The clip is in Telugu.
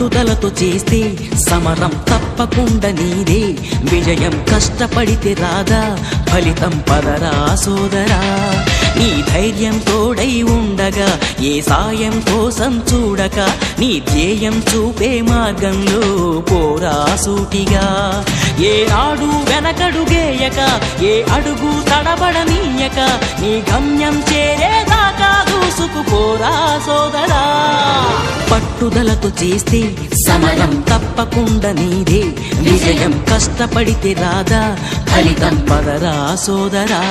పట్టుదలతో చేస్తే సమరం తప్పకుండా నీదే, విజయం కష్టపడితే రాదా ఫలితం పదరా సోదరా. నీ ధైర్యం తోడై ఉండగా ఏ సాయం కోసం చూడక, నీ ధ్యేయం చూపే మార్గంలో పోరా సూటిగా. ఏ నాడు వెనకడుగేయక, ఏ అడుగు తడబడనీయక, నీ గమ్యం చేరేదాకా దూసుకుపోరా సోదరా. పట్టుదలతో చేస్తే సమరం తప్పకుండా నీదే, విజయం కష్టపడితే రాదా ఫలితం పదరా సోదరా.